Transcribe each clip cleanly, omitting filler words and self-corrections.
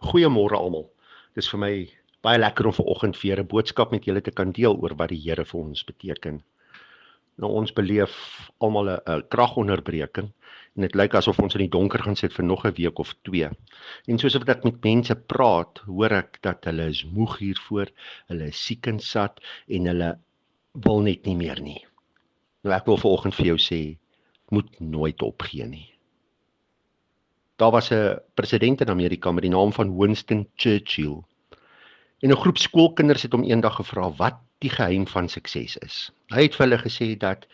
Goeiemôre almal. Dis vir my baie lekker om vanoggend weer 'n boodskap met julle te kan deel oor wat die Here vir ons beteken. Nou ons beleef almal 'n kragonderbreking en dit lyk asof ons in die donker gaan sit vir nog 'n week of 2. En soos wat ek met mense praat, hoor ek dat hulle is moeg hiervoor, hulle is siek en sat en hulle wil net nie meer nie. Nou ek wil vanoggend vir jou sê, moet nooit opgee nie. Daar was 'n president in Amerika met die naam van Winston Churchill. En 'n groep skoolkinders het hom eendag gevra wat die geheim van sukses is. Hy het vir hulle gesê dat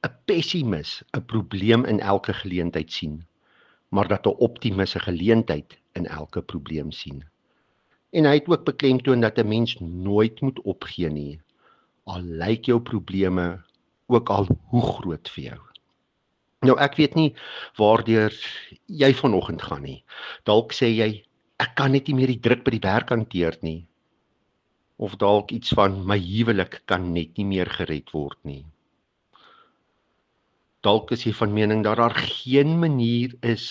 'n pessimis 'n probleem in elke geleentheid sien, maar dat 'n optimis 'n geleentheid in elke probleem sien. En hy het ook beklemtoon dat 'n mens nooit moet opgee nie, al lyk jou probleme ook al hoe groot vir jou. Nou ek weet nie waardeur jy vanoggend gaan nie. Dalk sê jy, ek kan net nie meer die druk by die werk hanteer nie. Of dalk iets van my huwelik kan net nie meer gered word nie. Dalk is jy van mening dat daar geen manier is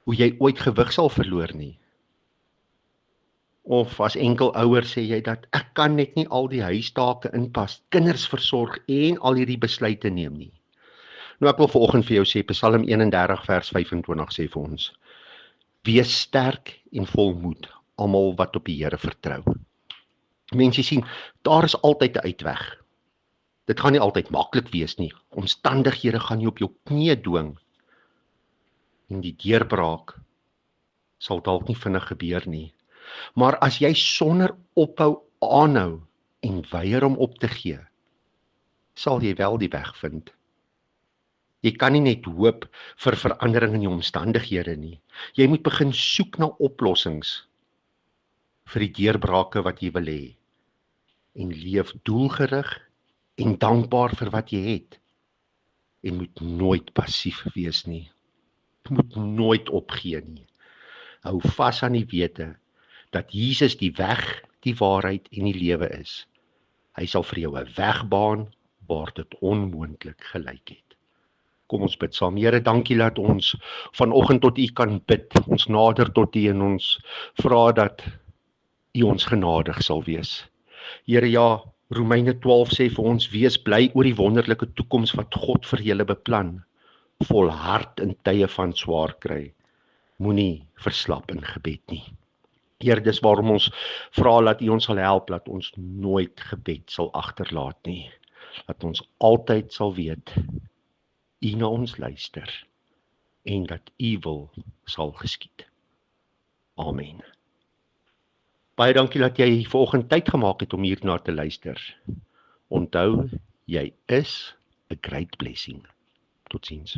hoe jy ooit gewig sal verloor nie. Of as enkel ouer sê jy dat ek kan net nie al die huistake inpas, kinders versorg en al hierdie besluite neem nie. Nou ek wil vanoggend vir jou sê, Psalm 31 vers 25 sê vir ons, wees sterk en vol moed, almal wat op die Here vertrou. Mense sien, daar is altyd 'n uitweg. Dit gaan nie altyd maklik wees nie. Omstandighede gaan jou op jou knieë dwing. En die deurbraak sal dalk nie vinnig gebeur nie. Maar as jy sonder ophou aanhou en weier om op te gee, sal jy wel die weg vind. Jy kan nie net hoop vir verandering in jou omstandighede nie. Jy moet begin soek na oplossings vir die deurbrake wat jy wil hê. En leef doelgerig en dankbaar vir wat jy het. En moet nooit passief wees nie. Moet nooit opgee nie. Hou vas aan die wete dat Jesus die weg, die waarheid en die lewe is. Hy sal vir jou 'n weg baan waar dit onmoontlik gelyk het. Kom ons bid saam. Here, dankie dat ons vanoggend tot U kan bid. Ons nader tot U en ons vra dat U ons genadig sal wees. Here, ja, Romeine 12 sê vir ons, wees bly oor die wonderlike toekoms wat God vir julle beplan. Volhard in tye van swaar kry. Moenie verslap in gebed nie. Here, dis waarom ons vra dat U ons sal help, dat ons nooit gebed sal agterlaat nie. Dat ons altyd sal weet, U na ons luister en dat U wil sal geskied. Amen. Baie dankie dat jy vanoggend tyd gemaak het om hierna te luister. Onthou, jy is 'n great blessing. Totsiens.